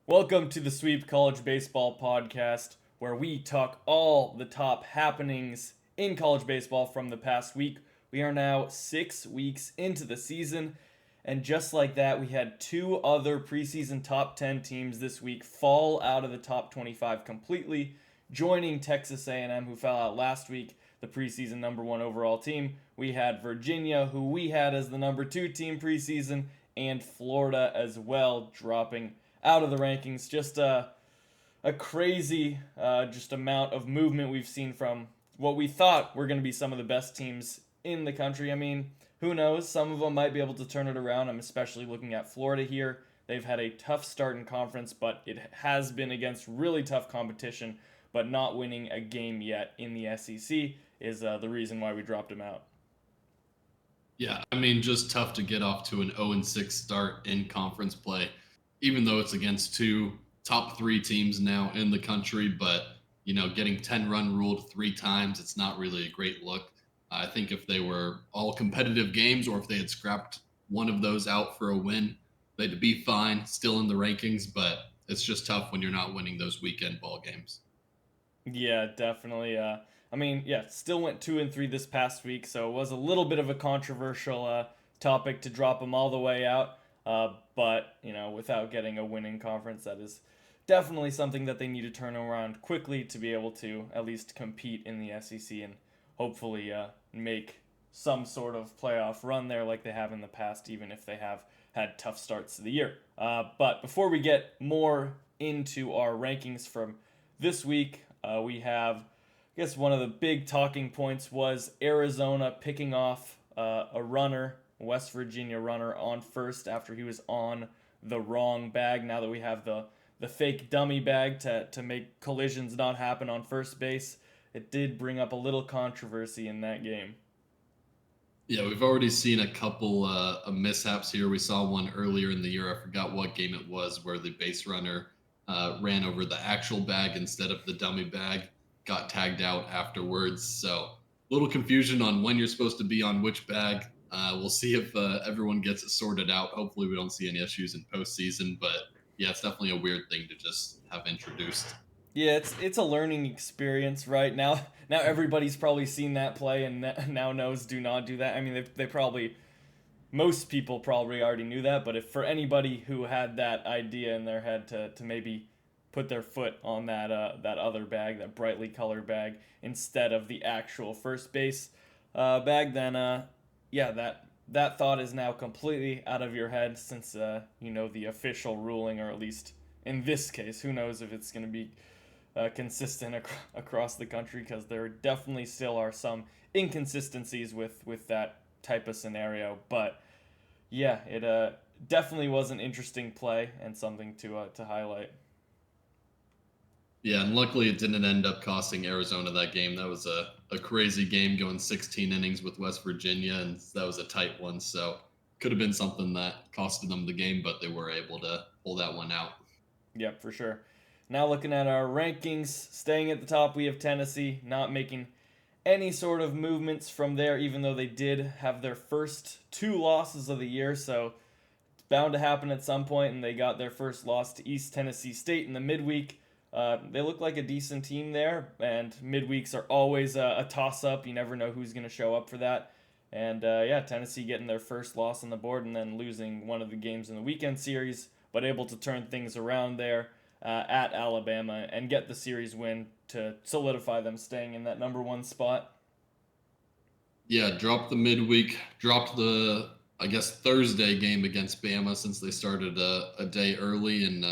Welcome to the Sweep College Baseball Podcast, where we talk all the top happenings in college baseball from the past week. We are now 6 weeks into the season, and just like that, we had two other preseason top 10 teams this week fall out of the top 25 completely, joining Texas A&M, who fell out last week, the preseason number one overall team. We had Virginia, who we had as the number two team preseason, and Florida as well, dropping out of the rankings. Just a crazy just amount of movement we've seen from what we thought were going to be some of the best teams in the country. I mean, who knows? Some of them might be able to turn it around. I'm especially looking at Florida here. They've had a tough start in conference, but it has been against really tough competition. But not winning a game yet in the SEC is the reason why we dropped them out. Yeah, I mean, just tough to get off to an 0-6 start in conference play, even though it's against two top three teams now in the country. But, getting 10 run ruled three times, it's not really a great look. I think if they were all competitive games or if they had scrapped one of those out for a win, they'd be fine, still in the rankings. But it's just tough when you're not winning those weekend ball games. Yeah, definitely. I mean, yeah, still went 2-3 this past week, so it was a little bit of a controversial topic to drop them all the way out. But without getting a winning conference, that is definitely something that they need to turn around quickly to be able to at least compete in the SEC and hopefully make some sort of playoff run there like they have in the past, even if they have had tough starts to the year. But before we get more into our rankings from this week, we have, I guess, one of the big talking points was Arizona picking off a runner, West Virginia runner, on first after he was on the wrong bag. Now that we have the fake dummy bag to make collisions not happen on first base, it did bring up a little controversy in that game. Yeah, we've already seen a couple of mishaps here. We saw one earlier in the year. I forgot what game it was, where the base runner ran over the actual bag instead of the dummy bag, got tagged out afterwards. So, little confusion on when you're supposed to be on which bag. We'll see if everyone gets it sorted out. Hopefully, we don't see any issues in postseason. But yeah, it's definitely a weird thing to just have introduced. Yeah, it's a learning experience, right? Now everybody's probably seen that play and now knows do not do that. I mean, they probably most people probably already knew that, but if for anybody who had that idea in their head to maybe put their foot on that other bag, that brightly colored bag, instead of the actual first base bag, then yeah, that thought is now completely out of your head since you know the official ruling, or at least in this case, who knows if it's going to be consistent across the country, because there definitely still are some inconsistencies with that type of scenario. But yeah, it definitely was an interesting play and something to highlight. Yeah, and luckily it didn't end up costing Arizona that game. That was a crazy game going 16 innings with West Virginia, and that was a tight one. So could have been something that costed them the game, but they were able to pull that one out. Yep, for sure. Now looking at our rankings, staying at the top, we have Tennessee, not making any sort of movements from there, even though they did have their first two losses of the year. So it's bound to happen at some point, and they got their first loss to East Tennessee State in the midweek. They look like a decent team there, and midweeks are always a toss up. You never know who's going to show up for that. And yeah, Tennessee getting their first loss on the board and then losing one of the games in the weekend series, but able to turn things around there at Alabama and get the series win to solidify them staying in that number one spot. Yeah, dropped the midweek, dropped the, I guess, Thursday game against Bama since they started a day early, and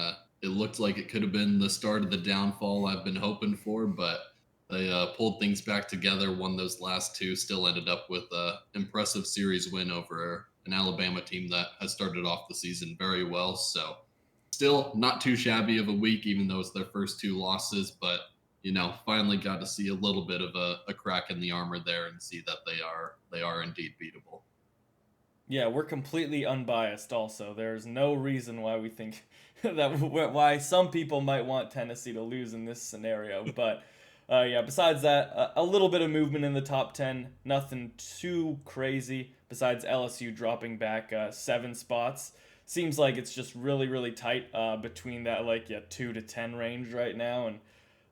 it looked like it could have been the start of the downfall I've been hoping for, but they pulled things back together, won those last two, still ended up with a impressive series win over an Alabama team that has started off the season very well. So still not too shabby of a week, even though it's their first two losses, but finally got to see a little bit of a crack in the armor there and see that they are indeed beatable. Yeah, we're completely unbiased. Also, there's no reason why we think that why some people might want Tennessee to lose in this scenario. But yeah, besides that, a little bit of movement in the top 10, nothing too crazy. Besides LSU dropping back 7 spots, seems like it's just really, really tight between that 2 to 10 range right now, and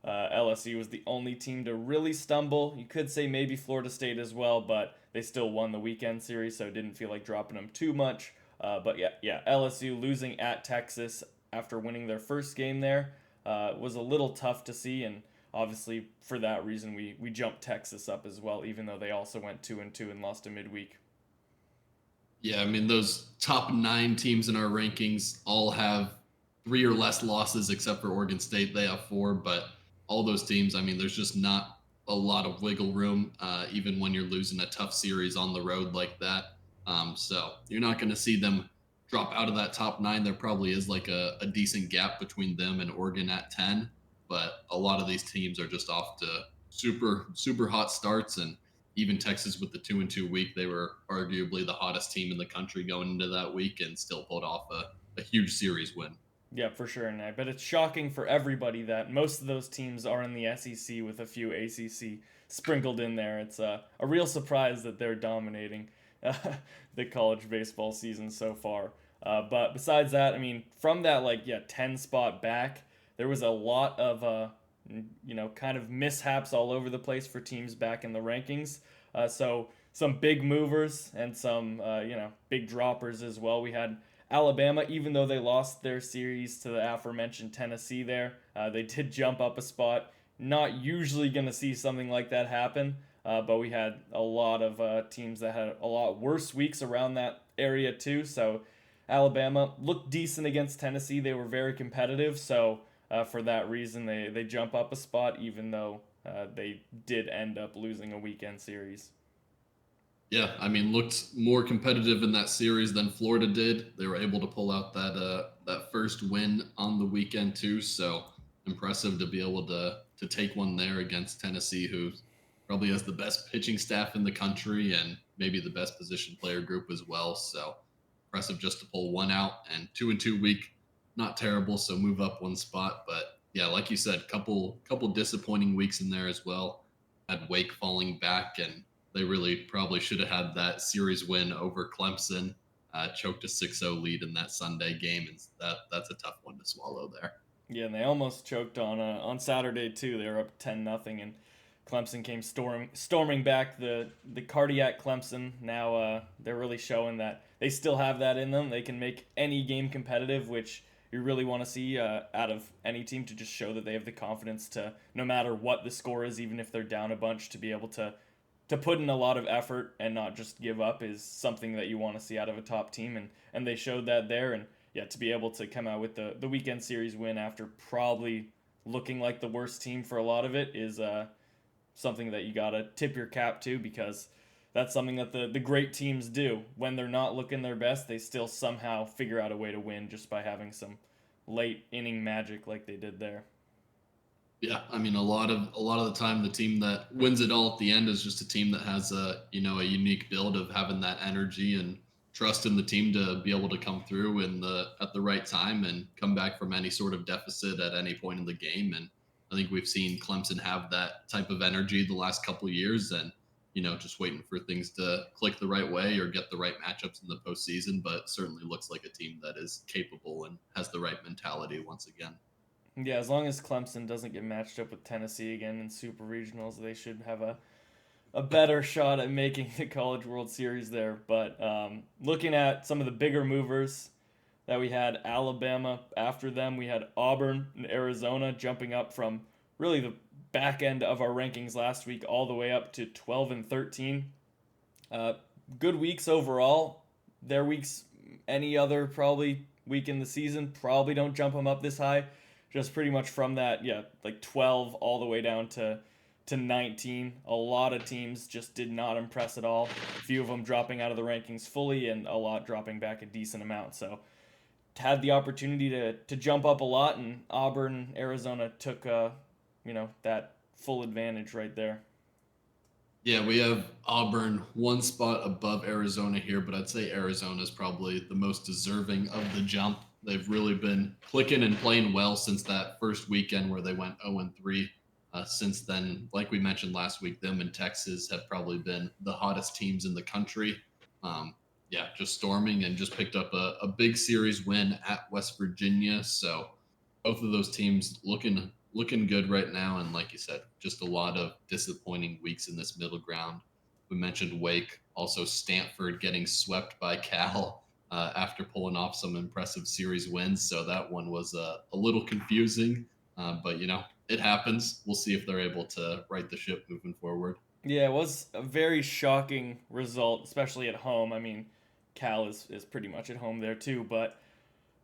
LSU was the only team to really stumble. You could say maybe Florida State as well, but they still won the weekend series, so it didn't feel like dropping them too much. But yeah, LSU losing at Texas after winning their first game there was a little tough to see, and obviously for that reason we jumped Texas up as well, even though they also went 2-2 and lost a midweek. Yeah, I mean, those top 9 teams in our rankings all have 3 or less losses, except for Oregon State. They have 4, but all those teams, I mean, there's just not a lot of wiggle room, even when you're losing a tough series on the road like that. So you're not going to see them drop out of that top 9. There probably is like a decent gap between them and Oregon at 10, but a lot of these teams are just off to super, super hot starts. And even Texas with the 2-2 week, they were arguably the hottest team in the country going into that week and still pulled off a huge series win. Yeah, for sure, and I bet it's shocking for everybody that most of those teams are in the SEC with a few ACC sprinkled in there. It's a real surprise that they're dominating uh, the college baseball season so far. But besides that, I mean, from that 10 spot back, there was a lot of kind of mishaps all over the place for teams back in the rankings. So some big movers and some big droppers as well. We had Alabama, even though they lost their series to the aforementioned Tennessee there, they did jump up a spot. Not usually going to see something like that happen, but we had a lot of teams that had a lot worse weeks around that area too. So Alabama looked decent against Tennessee. They were very competitive. So for that reason, they jump up a spot, even though they did end up losing a weekend series. Yeah, I mean, looked more competitive in that series than Florida did. They were able to pull out that first win on the weekend too. So impressive to be able to take one there against Tennessee, who probably has the best pitching staff in the country and maybe the best position player group as well. So impressive just to pull one out, and 2-2 week, not terrible. So move up one spot, but yeah, like you said, couple disappointing weeks in there as well. Had Wake falling back, and they really probably should have had that series win over Clemson. Choked a 6-0 lead in that Sunday game, and that's a tough one to swallow there. Yeah, and they almost choked on Saturday too. They were up 10-0, and Clemson came storming back. The cardiac Clemson. Now they're really showing that they still have that in them. They can make any game competitive, which you really want to see out of any team, to just show that they have the confidence to, no matter what the score is, even if they're down a bunch, to be able to put in a lot of effort and not just give up is something that you want to see out of a top team, and they showed that there. And yeah, to be able to come out with the weekend series win after probably looking like the worst team for a lot of it is something that you gotta tip your cap to, because that's something that the great teams do. When they're not looking their best, they still somehow figure out a way to win just by having some late inning magic like they did there. Yeah, I mean, a lot of the time, the team that wins it all at the end is just a team that has a unique build of having that energy and trust in the team to be able to come through in the at the right time and come back from any sort of deficit at any point in the game. And I think we've seen Clemson have that type of energy the last couple of years, and just waiting for things to click the right way or get the right matchups in the postseason. But certainly looks like a team that is capable and has the right mentality once again. Yeah, as long as Clemson doesn't get matched up with Tennessee again in super regionals, they should have a better shot at making the College World Series there. But looking at some of the bigger movers that we had, Alabama after them, we had Auburn and Arizona jumping up from really the back end of our rankings last week all the way up to 12 and 13. Uh, Good weeks overall. Their weeks, any other probably week in the season, probably don't jump them up this high. Just pretty much from that, yeah, like 12 all the way down to 19. A lot of teams just did not impress at all. A few of them dropping out of the rankings fully, and a lot dropping back a decent amount. So had the opportunity to jump up a lot, and Auburn, Arizona took that full advantage right there. Yeah, we have Auburn one spot above Arizona here, but I'd say Arizona is probably the most deserving of the jump. They've really been clicking and playing well since that first weekend where they went 0-3. Since then, like we mentioned last week, them and Texas have probably been the hottest teams in the country. Um, yeah, just storming and just picked up a big series win at West Virginia. So both of those teams looking good right now. And like you said, just a lot of disappointing weeks in this middle ground. We mentioned Wake, also Stanford getting swept by Cal after pulling off some impressive series wins. So that one was a little confusing, but it happens. We'll see if they're able to right the ship moving forward. Yeah, it was a very shocking result, especially at home. I mean, Cal is pretty much at home there too, but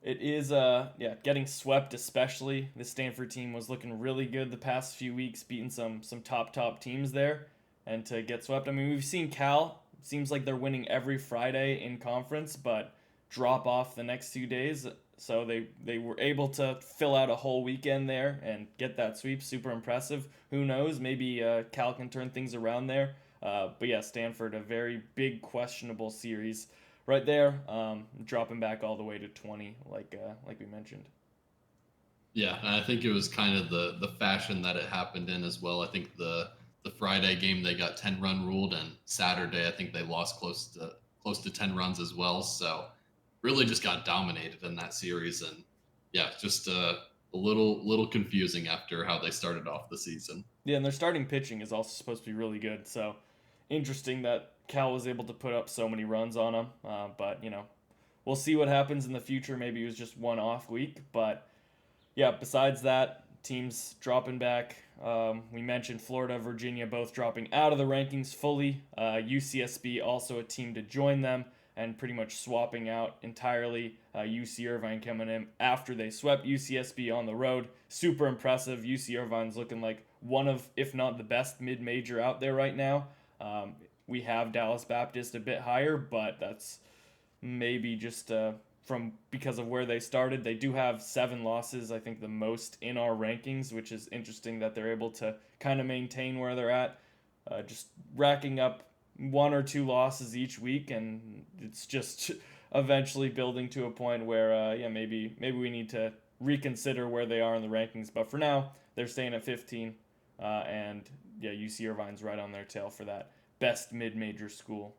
it is yeah, getting swept especially. The Stanford team was looking really good the past few weeks, beating some top teams there, and to get swept. I mean, we've seen Cal. Seems like they're winning every Friday in conference, but drop off the next 2 days. So they were able to fill out a whole weekend there and get that sweep. Super impressive. Who knows? Maybe Cal can turn things around there. But yeah, Stanford, a very big questionable series right there, dropping back all the way to 20, like we mentioned. Yeah, and I think it was kind of the fashion that it happened in as well. I think the Friday game they got 10-run ruled, and Saturday I think they lost close to 10 runs as well. So really just got dominated in that series, and yeah, just a little confusing after how they started off the season. Yeah, and their starting pitching is also supposed to be really good. So interesting that Cal was able to put up so many runs on them. But we'll see what happens in the future. Maybe it was just one off week, but yeah, besides that, teams dropping back. We mentioned Florida, Virginia both dropping out of the rankings fully. UCSB also a team to join them and pretty much swapping out entirely. UC Irvine coming in after they swept UCSB on the road. Super impressive. UC Irvine's looking like one of, if not the best mid major out there right now. We have Dallas Baptist a bit higher, but that's maybe just from because of where they started. They do have 7 losses, I think the most in our rankings, which is interesting that they're able to kind of maintain where they're at, just racking up 1 or 2 losses each week, and it's just eventually building to a point where yeah, maybe we need to reconsider where they are in the rankings. But for now, they're staying at 15, and yeah, UC Irvine's right on their tail for that best mid-major school.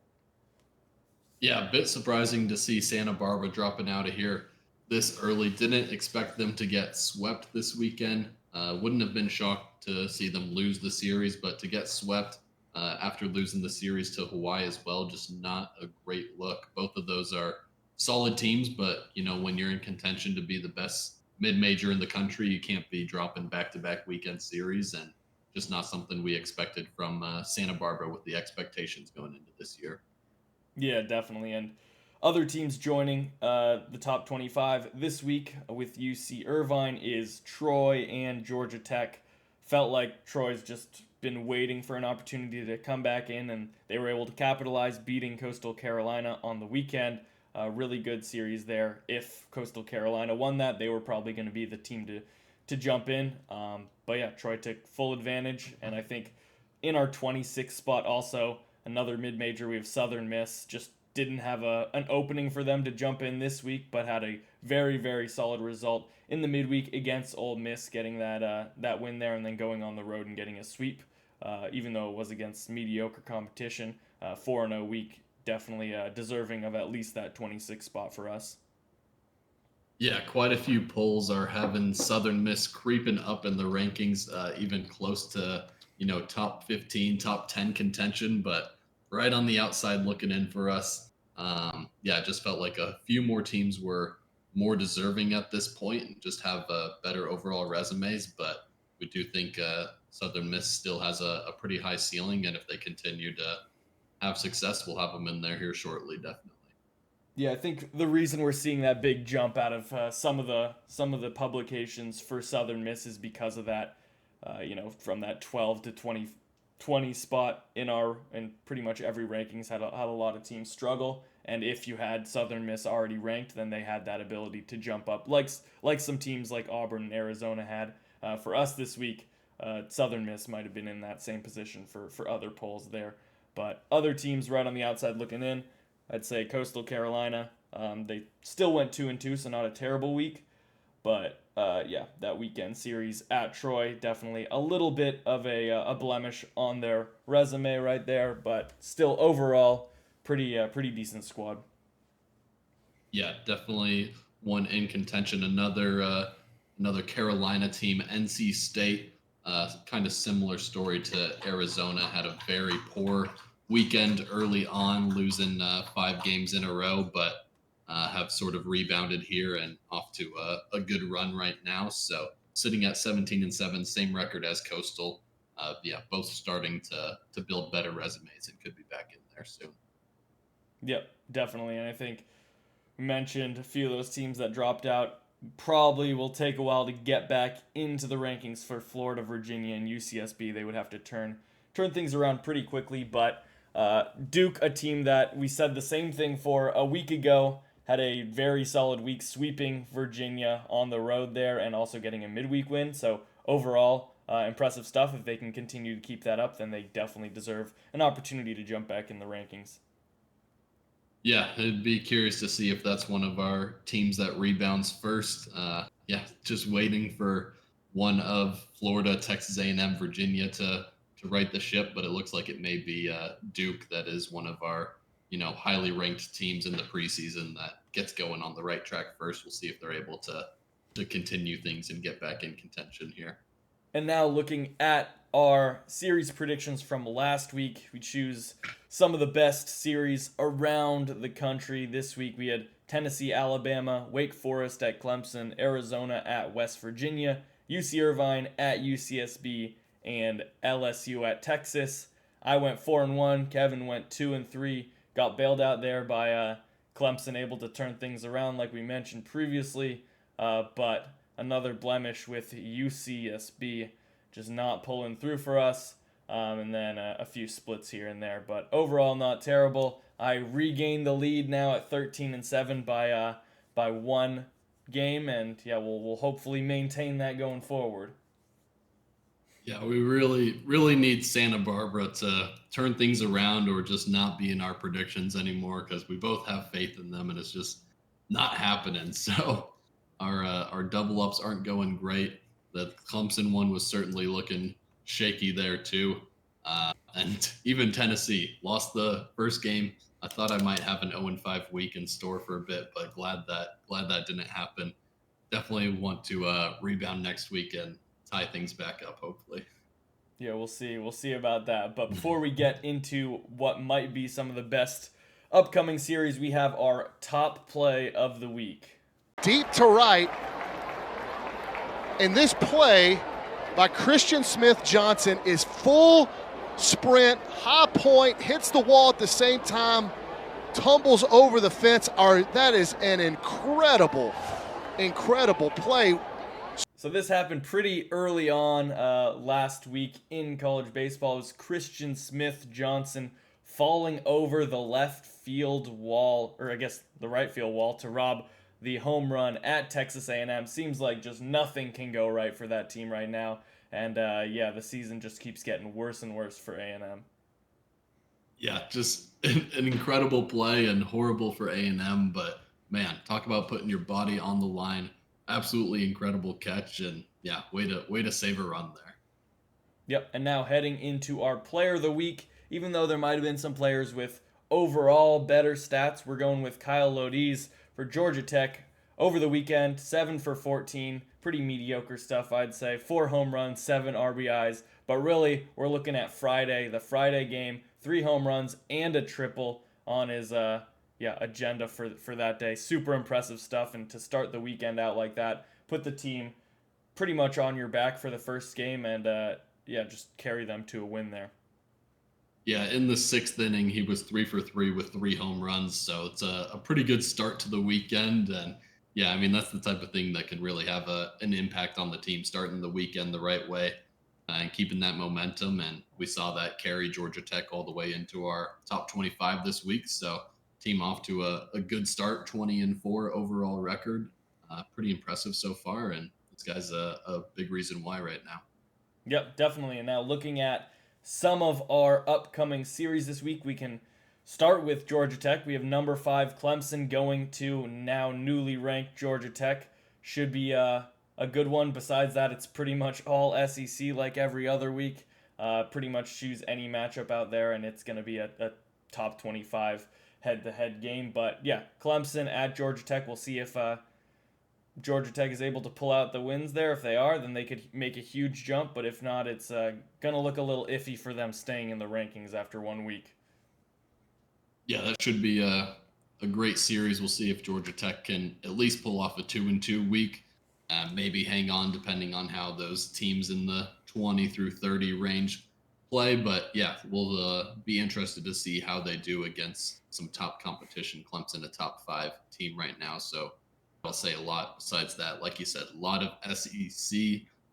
Yeah, a bit surprising to see Santa Barbara dropping out of here this early. Didn't expect them to get swept this weekend. Wouldn't have been shocked to see them lose the series, but to get swept after losing the series to Hawaii as well, just not a great look. Both of those are solid teams, but when you're in contention to be the best mid-major in the country, you can't be dropping back-to-back weekend series, and just not something we expected from Santa Barbara with the expectations going into this year. Yeah, definitely. And other teams joining the top 25 this week with UC Irvine is Troy and Georgia Tech. Felt like Troy's just been waiting for an opportunity to come back in, and they were able to capitalize, beating Coastal Carolina on the weekend. A really good series there. If Coastal Carolina won that, they were probably going to be the team to jump in. But yeah, Troy took full advantage, and I think in our 26th spot also another mid-major, we have Southern Miss. Just didn't have an opening for them to jump in this week, but had a very solid result in the midweek against Ole Miss, getting that win there, and then going on the road and getting a sweep. Even though it was against mediocre competition, 4-0 week, definitely deserving of at least that 26th spot for us. Yeah, quite a few polls are having Southern Miss creeping up in the rankings, even close to top 15, top 10 contention, but right on the outside looking in for us. Yeah, it just felt like a few more teams were more deserving at this point and just have better overall resumes. But we do think Southern Miss still has a pretty high ceiling, and if they continue to have success, we'll have them in there here shortly, definitely. Yeah, I think the reason we're seeing that big jump out of some of the publications for Southern Miss is because of that. From that 12 to 20 spot in pretty much every rankings had a lot of teams struggle. And if you had Southern Miss already ranked, then they had that ability to jump up, like some teams like Auburn and Arizona had. For us this week, Southern Miss might have been in that same position for other polls there. But other teams right on the outside looking in, I'd say Coastal Carolina. They still went 2-2, so not a terrible week. But yeah, that weekend series at Troy, definitely a little bit of a blemish on their resume right there, but still overall pretty decent squad. Yeah, definitely one in contention. Another Carolina team, NC State. Kind of similar story to Arizona. Had a very poor weekend early on, losing 5 games in a row, but have sort of rebounded here and off to a good run right now. So sitting at 17-7, same record as Coastal. Yeah, both starting to build better resumes and could be back in there soon. Yep, definitely. And I think we mentioned a few of those teams that dropped out. Probably will take a while to get back into the rankings for Florida, Virginia, and UCSB. They would have to turn things around pretty quickly. But Duke, a team that we said the same thing for a week ago, had a very solid week, sweeping Virginia on the road there and also getting a midweek win. So overall, impressive stuff. If they can continue to keep that up, then they definitely deserve an opportunity to jump back in the rankings. Yeah, I'd be curious to see if that's one of our teams that rebounds first. Yeah, just waiting for one of Florida, Texas A&M, Virginia to right the ship, but it looks like it may be Duke that is one of our highly ranked teams in the preseason that gets going on the right track first. We'll see if they're able to continue things and get back in contention here. And now looking at our series predictions from last week, we choose some of the best series around the country. This week we had Tennessee, Alabama, Wake Forest at Clemson, Arizona at West Virginia, UC Irvine at UCSB, and LSU at Texas. I went 4-1. Kevin went 2-3. Got bailed out there by Clemson, able to turn things around like we mentioned previously, but another blemish with UCSB just not pulling through for us. And then a few splits here and there, but overall not terrible. I regained the lead now at 13-7 by one game, and yeah, we'll hopefully maintain that going forward. Yeah, we really need Santa Barbara to turn things around or just not be in our predictions anymore because we both have faith in them and it's just not happening. So our double ups aren't going great. The Clemson one was certainly looking shaky there too, and even Tennessee lost the first game. I thought I might have an 0-5 week in store for a bit, but glad that didn't happen. Definitely want to rebound next week and tie things back up, hopefully. Yeah, we'll see. We'll see about that. But before we get into what might be some of the best upcoming series, we have our top play of the week. Deep to right. And this play by Christian Smith Johnson is full sprint, high point, hits the wall at the same time, tumbles over the fence. That is an incredible play. So this happened pretty early on last week in college baseball. It was Christian Smith Johnson falling over the left field wall, or I guess the right field wall, to rob the home run at Texas A&M. Seems like just nothing can go right for that team right now. And yeah, the season just keeps getting worse and worse for A&M. Yeah, just an incredible play and horrible for A&M, but man, talk about putting your body on the line. Absolutely incredible catch, and yeah, way to save a run there. Yep, and now heading into our player of the week, even though there might have been some players with overall better stats, we're going with Kyle Lodiz for Georgia Tech over the weekend. 7 for 14, pretty mediocre stuff, I'd say. 4 home runs, 7 RBIs, but really, we're looking at Friday, the Friday game, 3 home runs and a triple on his agenda for that day. Super impressive stuff, and to start the weekend out like that, put the team pretty much on your back for the first game, and just carry them to a win there. Yeah, in the 6th inning, he was 3 for 3 with 3 home runs, so it's a pretty good start to the weekend. And yeah, I mean that's the type of thing that can really have an impact on the team, starting the weekend the right way and keeping that momentum. And we saw that carry Georgia Tech all the way into our top 25 this week. So team off to a good start, 20-4 overall record. Pretty impressive so far, and this guy's a big reason why right now. Yep, definitely. And now looking at some of our upcoming series this week, we can start with Georgia Tech. We have number 5 Clemson going to now newly ranked Georgia Tech. Should be a good one. Besides that, it's pretty much all SEC like every other week. Pretty much choose any matchup out there, and it's going to be a top 25 head-to-head game. But yeah, Clemson at Georgia Tech. We'll see if Georgia Tech is able to pull out the wins there. If they are, then they could make a huge jump. But if not, it's going to look a little iffy for them staying in the rankings after 1 week. Yeah, that should be a great series. We'll see if Georgia Tech can at least pull off a 2-2 week. Maybe hang on depending on how those teams in the 20 through 30 range play. But yeah, we'll be interested to see how they do against some top competition. Clemson, a top 5 team right now. So I'll say a lot besides that. Like you said, a lot of SEC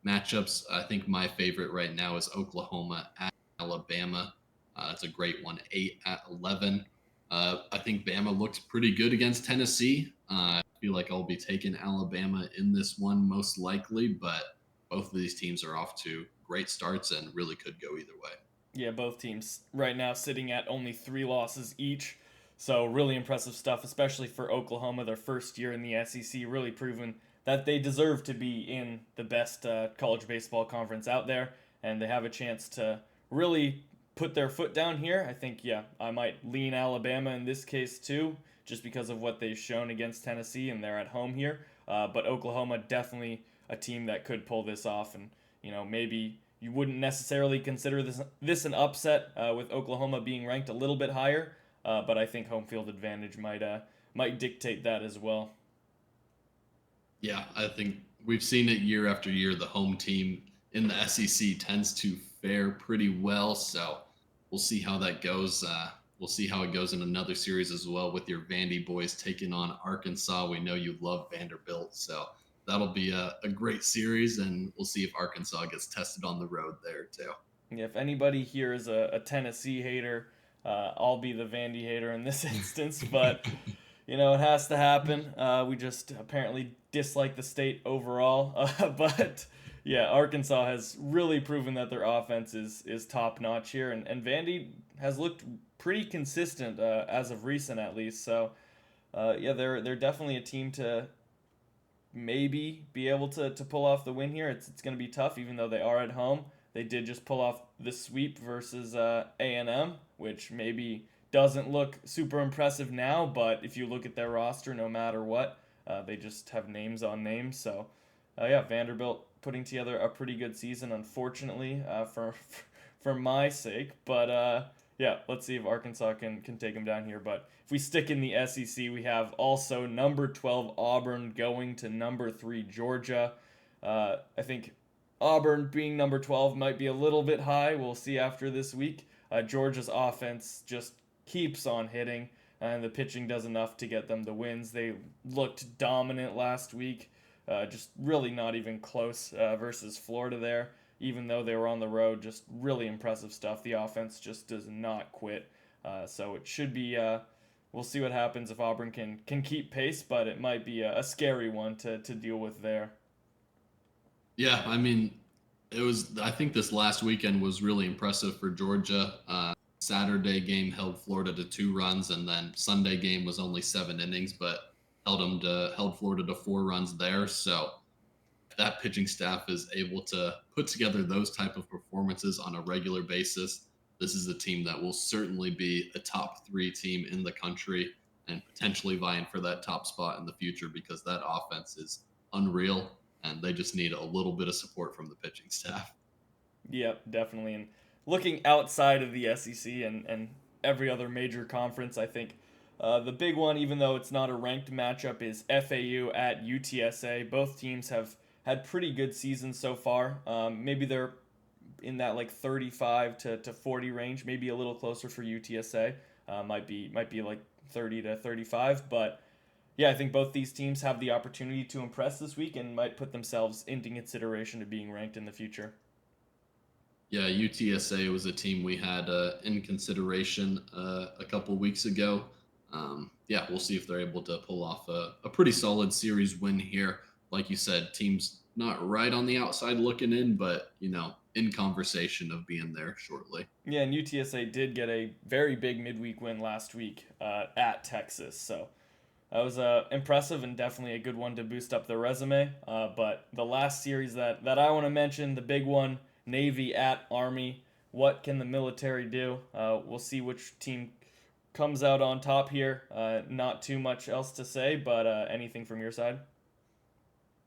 matchups. I think my favorite right now is Oklahoma at Alabama. That's a great one, 8-11. I think Bama looked pretty good against Tennessee. I feel like I'll be taking Alabama in this one most likely, but both of these teams are off to great starts and really could go either way. Yeah, both teams right now sitting at only 3 losses each. So really impressive stuff, especially for Oklahoma, their first year in the SEC, really proven that they deserve to be in the best college baseball conference out there, and they have a chance to really put their foot down here. I think, yeah, I might lean Alabama in this case too, just because of what they've shown against Tennessee, and they're at home here. But Oklahoma definitely a team that could pull this off, and maybe you wouldn't necessarily consider this an upset with Oklahoma being ranked a little bit higher, but I think home field advantage might dictate that as well. Yeah, I think we've seen it year after year. The home team in the SEC tends to fare pretty well, so we'll see how that goes. We'll see how it goes in another series as well with your Vandy boys taking on Arkansas. We know you love Vanderbilt, so that'll be a great series, and we'll see if Arkansas gets tested on the road there too. Yeah, if anybody here is a Tennessee hater, I'll be the Vandy hater in this instance, but it has to happen. We just apparently dislike the state overall, but yeah, Arkansas has really proven that their offense is top notch here, and Vandy has looked pretty consistent as of recent at least. So yeah, they're definitely a team to maybe be able to pull off the win here. It's going to be tough, even though they are at home. They did just pull off the sweep versus A&M, which maybe doesn't look super impressive now, but if you look at their roster, no matter what, they just have names on names. So yeah, Vanderbilt putting together a pretty good season, unfortunately, for my sake. But yeah, let's see if Arkansas can take them down here. But if we stick in the SEC, we have also number 12 Auburn going to number 3 Georgia. I think Auburn being number 12 might be a little bit high. We'll see after this week. Georgia's offense just keeps on hitting, and the pitching does enough to get them the wins. They looked dominant last week, just really not even close versus Florida there. Even though they were on the road, just really impressive stuff. The offense just does not quit. So it should be, we'll see what happens if Auburn can keep pace, but it might be a scary one to deal with there. Yeah, I mean, I think this last weekend was really impressive for Georgia. Saturday game held Florida to 2 runs, and then Sunday game was only 7 innings, but held Florida to 4 runs there. So that pitching staff is able to put together those type of performances on a regular basis. This is a team that will certainly be a top 3 team in the country and potentially vying for that top spot in the future, because that offense is unreal, and they just need a little bit of support from the pitching staff. Yep, definitely. And looking outside of the SEC and every other major conference, I think the big one, even though it's not a ranked matchup, is FAU at UTSA. Both teams have had pretty good seasons so far. Maybe they're in that like 35 to 40 range, maybe a little closer for UTSA. Might be like 30 to 35, but yeah, I think both these teams have the opportunity to impress this week and might put themselves into consideration of being ranked in the future. Yeah, UTSA was a team we had in consideration a couple weeks ago. Yeah, we'll see if they're able to pull off a pretty solid series win here. Like you said, teams not right on the outside looking in, but, in conversation of being there shortly. Yeah, and UTSA did get a very big midweek win last week at Texas. So that was impressive and definitely a good one to boost up their resume. But the last series that I want to mention, the big one, Navy at Army. What can the military do? We'll see which team comes out on top here. Not too much else to say, but anything from your side?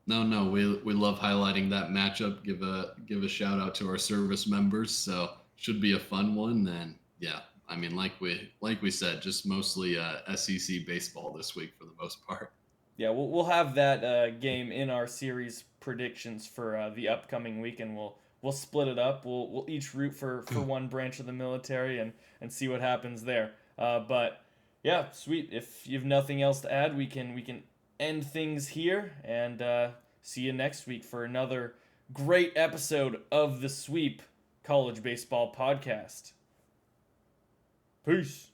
No, we love highlighting that matchup. Give a shout out to our service members. So should be a fun one. And yeah, I mean, like we said, just mostly SEC baseball this week for the most part. Yeah, we'll have that game in our series predictions for the upcoming week, and we'll split it up. We'll each root for one branch of the military and see what happens there. But yeah, sweet. If you've nothing else to add, we can end things here and see you next week for another great episode of the Sweep College Baseball Podcast. Peace.